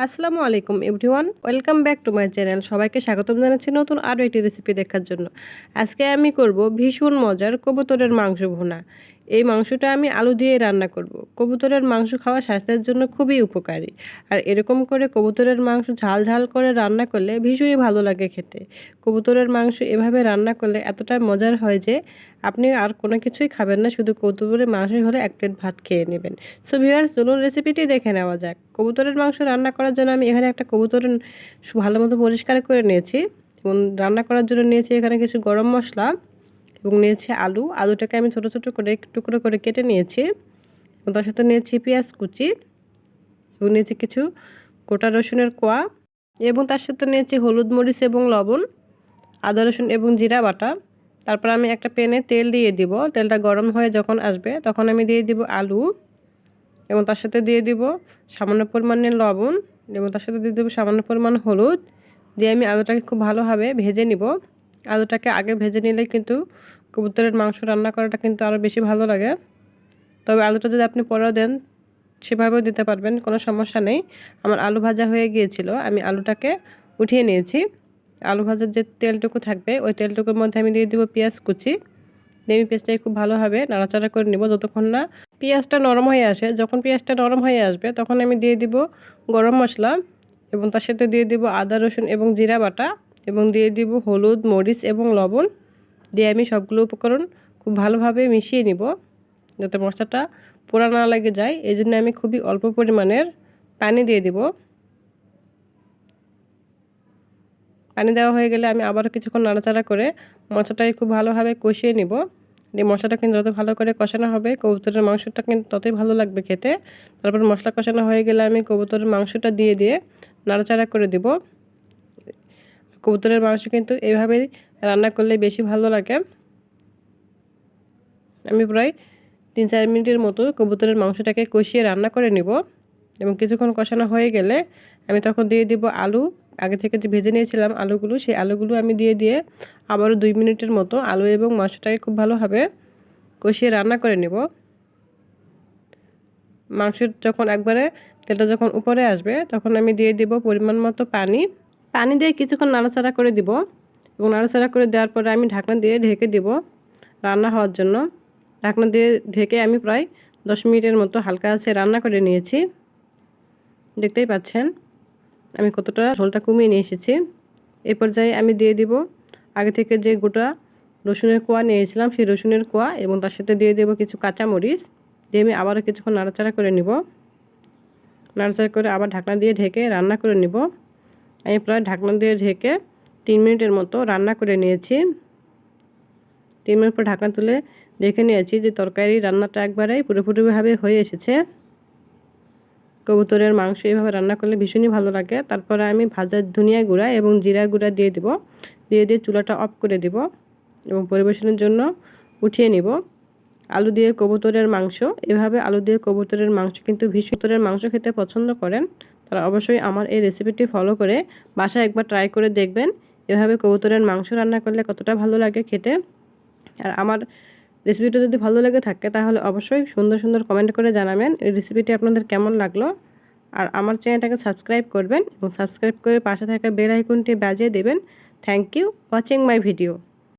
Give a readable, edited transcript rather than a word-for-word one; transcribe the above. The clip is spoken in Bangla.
আসসালামু আলাইকুম everyone, welcome back to my channel. সবাইকে স্বাগতম জানাচ্ছি নতুন আরও একটি রেসিপি দেখার জন্য। আজকে আমি করব ভীষণ মজার কবুতরের মাংস ভুনা। এই মাংসটা আমি আলু দিয়ে রান্না করব। কবুতরের মাংস খাওয়া স্বাস্থ্যের জন্য খুবই উপকারী। আর এরকম করে কবুতরের মাংস ঝাল ঝাল করে রান্না করলে ভীষণই ভালো লাগে খেতে। কবুতরের মাংস এভাবে রান্না করলে এতটা মজার হয় যে আপনি আর কোনো কিছুই খাবেন না, শুধু কবুতরের মাংস হলে এক প্লেট ভাত খেয়ে নেবেন। সো ভিউয়ার্স, চলুন রেসিপিটি দেখে নেওয়া যাক। কবুতরের মাংস রান্না করার জন্য আমি এখানে একটা কবুতর ভালো মতো পরিষ্কার করে নিয়েছি এবং রান্না করার জন্য নিয়েছি এখানে কিছু গরম মশলা এবং নিয়েছি আলুটাকে আমি ছোটো ছোটো করে টুকরো করে কেটে নিয়েছি এবং তার সাথে নিয়েছি পেঁয়াজ কুচি এবং নিয়েছি কিছু গোটা রসুনের কোয়া এবং তার সাথে নিয়েছি হলুদ মরিচ এবং লবণ, আদা রসুন এবং জিরা বাটা। তারপর আমি একটা প্যানে তেল দিয়ে দিব। তেলটা গরম হয়ে যখন আসবে তখন আমি দিয়ে দিব আলু এবং তার সাথে দিয়ে দিব সামান্য পরিমাণে লবণ এবং তার সাথে দিয়ে দেবো সামান্য পরিমাণ হলুদ দিয়ে আমি আলুটাকে খুব ভালোভাবে ভেজে নিব। আলুটাকে আগে ভেজে নিলে কিন্তু কবুতরের মাংস রান্না করাটা কিন্তু আরও বেশি ভালো লাগে। তবে আলুটা যদি আপনি পরেও দেন সেভাবেও দিতে পারবেন, কোনো সমস্যা নেই। আমার আলু ভাজা হয়ে গিয়েছিল, আমি আলুটাকে উঠিয়ে নিয়েছি। আলু ভাজার যে তেলটুকু থাকবে ওই তেলটুকুর মধ্যে আমি দিয়ে দেবো পেঁয়াজ কুচি। দিয়ে আমি পেঁয়াজটাকে খুব ভালোভাবে নাড়াচাড়া করে নেব যতক্ষণ না পেঁয়াজটা নরম হয়ে আসে। যখন পেঁয়াজটা নরম হয়ে আসবে তখন আমি দিয়ে দিব গরম মশলা এবং তার সাথে দিয়ে দিব আদা রসুন এবং জিরা বাটা এবং দিয়ে দিব হলুদ মরিচ এবং লবণ। দিয়ে আমি সবগুলো উপকরণ খুব ভালোভাবে মিশিয়ে নিব যাতে মশলাটা পোড়া না লেগে যায়। এই জন্য আমি খুবই অল্প পরিমাণের পানি দিয়ে দিব। পানি দেওয়া হয়ে গেলে আমি আবারও কিছুক্ষণ নাড়াচাড়া করে মশলাটাকে খুব ভালোভাবে কষিয়ে নিব। এই মশলাটা কিন্তু যত ভালো করে কষানো হবে কবুতরের মাংসটা কিন্তু ততই ভালো লাগবে খেতে। তারপর মশলা কষানো হয়ে গেলে আমি কবুতরের মাংসটা দিয়ে নাড়াচাড়া করে দিব। কবুতরের মাংস কিন্তু এইভাবেই রান্না করলে বেশি ভালো লাগে। আমি প্রায় 3-4 মিনিটের মতো কবুতরের মাংসটাকে কষিয়ে রান্না করে নিব এবং কিছুক্ষণ কষানো হয়ে গেলে আমি তখন দিয়ে দিব আলু। আগে থেকে যে ভেজে নিয়েছিলাম আলুগুলো, সেই আলুগুলো আমি দিয়ে আবারও 2 মিনিটের মতো আলু এবং মাংসটাকে খুব ভালোভাবে কষিয়ে রান্না করে নেব। মাংসের যখন একবারে তেলটা যখন উপরে আসবে তখন আমি দিয়ে দিব পরিমাণ মতো পানি দিয়ে কিছুক্ষণ নাড়াচাড়া করে দিব এবং নাড়াচাড়া করে দেওয়ার পরে আমি ঢাকনা দিয়ে ঢেকে দিব রান্না হওয়ার জন্য। ঢাকনা দিয়ে ঢেকে আমি প্রায় 10 মিনিটের মতো হালকা আঁচে রান্না করে নিয়েছি। দেখতেই পাচ্ছেন আমি কতটা ঝোলটা কমিয়ে নিয়ে এসেছি। এই পর্যায়ে আমি দিয়ে দিব আগে থেকে যে গোটা রসুনের কোয়া নিয়েছিলাম সেই রসুনের কোয়া এবং তার সাথে দিয়ে দেব কিছু কাঁচামরিচ। দিয়ে আমি আবারও কিছুক্ষণ নাড়াচাড়া করে নিব। নাড়াচাড়া করে আবার ঢাকনা দিয়ে ঢেকে রান্না করে নিব। আমি প্রায় ঢাকনা দিয়ে ঢেকে 3 মিনিটের মতো রান্না করে নিয়েছি। 3 মিনিট পর ঢাকনা তুলে দেখে নিয়েছি যে তরকারি রান্নাটা একবারেই পুরোপুরিভাবে হয়ে এসেছে। কবুতরের মাংস এইভাবে রান্না করলে ভীষণই ভালো লাগে। তারপরে আমি ভাজা ধনিয়া গুঁড়া এবং জিরা গুঁড়া দিয়ে দিব। দিয়ে চুলাটা অফ করে দিব এবং পরিবেশনের জন্য উঠিয়ে নিব। আলু দিয়ে কবুতরের মাংস, এভাবে আলু দিয়ে কবুতরের মাংস কিন্তু ভীষণ মাংস খেতে পছন্দ করেন তারা অবশ্যই আমার এই রেসিপিটি ফলো করে বাসায় একবার ট্রাই করে দেখবেন এভাবে কবুতরের মাংস রান্না করলে কতটা ভালো লাগে খেতে। আর আমার রেসিপিটা যদি ভালো লেগে থাকে তাহলে অবশ্যই সুন্দর সুন্দর কমেন্ট করে জানাবেন এই রেসিপিটি আপনাদের কেমন লাগলো। আর আমার চ্যানেলটাকে সাবস্ক্রাইব করবেন এবং সাবস্ক্রাইব করে পাশে থাকা বেল আইকনটি বাজিয়ে দেবেন। Thank you watching my video.